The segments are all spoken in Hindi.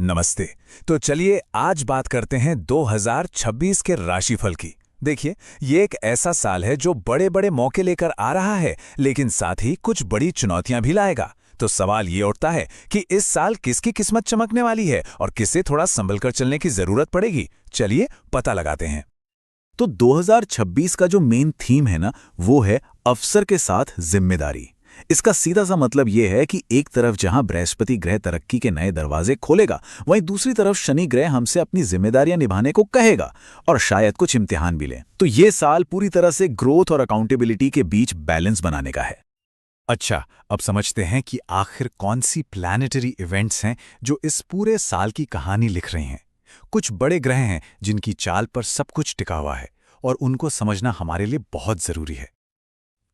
नमस्ते। तो चलिए आज बात करते हैं 2026 के राशिफल की। देखिए, ये एक ऐसा साल है जो बड़े बड़े मौके लेकर आ रहा है, लेकिन साथ ही कुछ बड़ी चुनौतियां भी लाएगा। तो सवाल ये उठता है कि इस साल किसकी किस्मत चमकने वाली है और किसे थोड़ा संभल कर चलने की जरूरत पड़ेगी। चलिए पता लगाते हैं। तो 2026 का जो मेन थीम है ना, वो है अवसर के साथ जिम्मेदारी। इसका सीधा सा मतलब यह है कि एक तरफ जहां बृहस्पति ग्रह तरक्की के नए दरवाजे खोलेगा, वहीं दूसरी तरफ शनि ग्रह हमसे अपनी जिम्मेदारियां निभाने को कहेगा और शायद कुछ इम्तिहान भी लें। तो ये साल पूरी तरह से ग्रोथ और अकाउंटेबिलिटी के बीच बैलेंस बनाने का है। अच्छा, अब समझते हैं कि आखिर कौन सी प्लैनेटरी इवेंट्स हैं जो इस पूरे साल की कहानी लिख रही हैं। कुछ बड़े ग्रह हैं जिनकी चाल पर सब कुछ टिका हुआ है और उनको समझना हमारे लिए बहुत जरूरी है।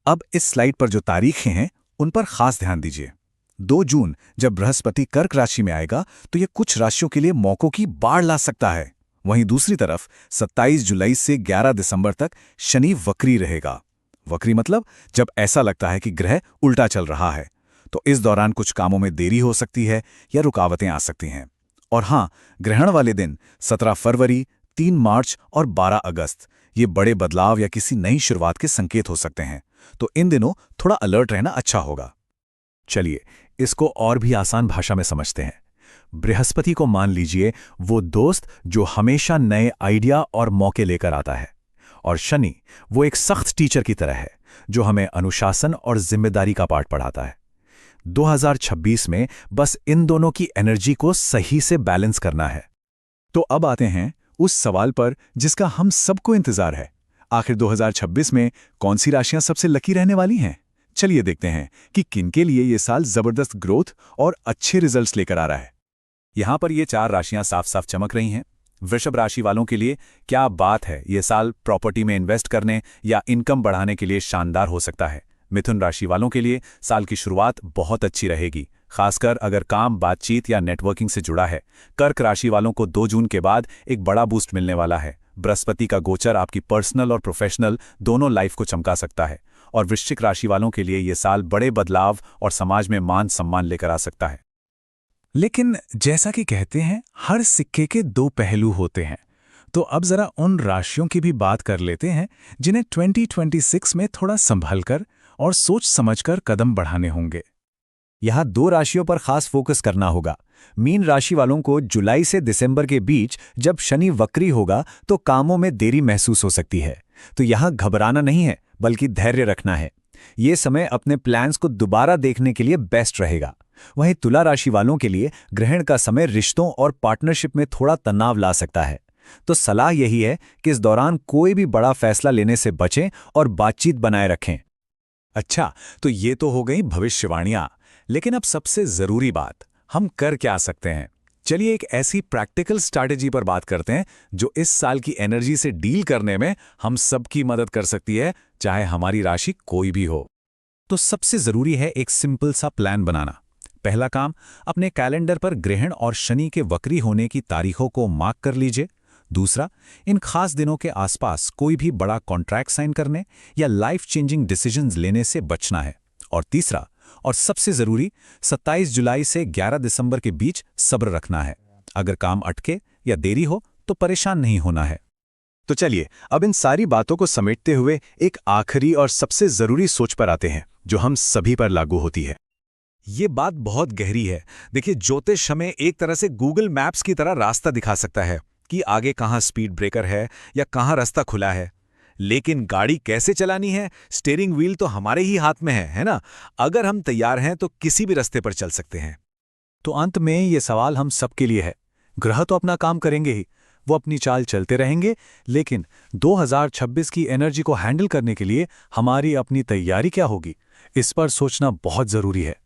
अब इस स्लाइड पर जो तारीखें हैं उन पर खास ध्यान दीजिए। 2 जून जब बृहस्पति कर्क राशि में आएगा तो यह कुछ राशियों के लिए मौकों की बाढ़ ला सकता है। वहीं दूसरी तरफ 27 जुलाई से 11 दिसंबर तक शनि वक्री रहेगा। वक्री मतलब जब ऐसा लगता है कि ग्रह उल्टा चल रहा है। तो इस दौरान कुछ कामों में देरी हो सकती है या रुकावटें आ सकती हैं। और हाँ, ग्रहण वाले दिन 17 फरवरी, 3 मार्च और 12 अगस्त ये बड़े बदलाव या किसी नई शुरुआत के संकेत हो सकते हैं। तो इन दिनों थोड़ा अलर्ट रहना अच्छा होगा। चलिए इसको और भी आसान भाषा में समझते हैं। बृहस्पति को मान लीजिए वो दोस्त जो हमेशा नए आइडिया और मौके लेकर आता है, और शनि वो एक सख्त टीचर की तरह है जो हमें अनुशासन और जिम्मेदारी का पाठ पढ़ाता है। 2026 में बस इन दोनों की एनर्जी को सही से बैलेंस करना है। तो अब आते हैं उस सवाल पर जिसका हम सबको इंतजार है। आखिर 2026 में कौन सी राशियां सबसे लकी रहने वाली हैं? चलिए देखते हैं कि किनके लिए ये साल जबरदस्त ग्रोथ और अच्छे रिजल्ट्स लेकर आ रहा है। यहां पर ये 4 राशियां साफ साफ चमक रही हैं। वृषभ राशि वालों के लिए क्या बात है, ये साल प्रॉपर्टी में इन्वेस्ट करने या इनकम बढ़ाने के लिए शानदार हो सकता है। मिथुन राशि वालों के लिए साल की शुरुआत बहुत अच्छी रहेगी, खासकर अगर काम, बातचीत या नेटवर्किंग से जुड़ा है। कर्क राशि वालों को 2 जून के बाद एक बड़ा बूस्ट मिलने वाला है। बृहस्पति का गोचर आपकी पर्सनल और प्रोफेशनल दोनों लाइफ को चमका सकता है। और वृश्चिक राशि वालों के लिए यह साल बड़े बदलाव और समाज में मान सम्मान लेकर आ सकता है। लेकिन जैसा कि कहते हैं, हर सिक्के के 2 पहलू होते हैं। तो अब जरा उन राशियों की भी बात कर लेते हैं जिन्हें 2026 में थोड़ा संभल कर और सोच समझकर कदम बढ़ाने होंगे। यहां 2 राशियों पर खास फोकस करना होगा। मीन राशि वालों को जुलाई से दिसंबर के बीच जब शनि वक्री होगा तो कामों में देरी महसूस हो सकती है। तो यहां घबराना नहीं है, बल्कि धैर्य रखना है। ये समय अपने प्लान्स को दोबारा देखने के लिए बेस्ट रहेगा। वहीं तुला राशि वालों के लिए ग्रहण का समय रिश्तों और पार्टनरशिप में थोड़ा तनाव ला सकता है। तो सलाह यही है कि इस दौरान कोई भी बड़ा फैसला लेने से बचें और बातचीत बनाए रखें। अच्छा, तो ये तो हो गई भविष्यवाणियां। लेकिन अब सबसे जरूरी बात, हम कर क्या सकते हैं। चलिए एक ऐसी प्रैक्टिकल स्ट्रैटेजी पर बात करते हैं जो इस साल की एनर्जी से डील करने में हम सबकी मदद कर सकती है, चाहे हमारी राशि कोई भी हो। तो सबसे जरूरी है एक सिंपल सा प्लान बनाना। पहला काम, अपने कैलेंडर पर ग्रहण और शनि के वक्री होने की तारीखों को मार्क कर लीजिए। दूसरा, इन खास दिनों के आसपास कोई भी बड़ा कॉन्ट्रैक्ट साइन करने या लाइफ चेंजिंग डिसीजंस लेने से बचना है। और तीसरा और सबसे जरूरी, 27 जुलाई से 11 दिसंबर के बीच सब्र रखना है। अगर काम अटके या देरी हो तो परेशान नहीं होना है। तो चलिए अब इन सारी बातों को समेटते हुए एक आखिरी और सबसे जरूरी सोच पर आते हैं जो हम सभी पर लागू होती है। ये बात बहुत गहरी है। देखिए, ज्योतिष हमें एक तरह से गूगल मैप्स की तरह रास्ता दिखा सकता है कि आगे कहाँ स्पीड ब्रेकर है या कहाँ रास्ता खुला है। लेकिन गाड़ी कैसे चलानी है, स्टीयरिंग व्हील तो हमारे ही हाथ में है ना। अगर हम तैयार हैं तो किसी भी रास्ते पर चल सकते हैं। तो अंत में ये सवाल हम सबके लिए है। ग्रह तो अपना काम करेंगे ही, वो अपनी चाल चलते रहेंगे, लेकिन 2026 की एनर्जी को हैंडल करने के लिए हमारी अपनी तैयारी क्या होगी, इस पर सोचना बहुत जरूरी है।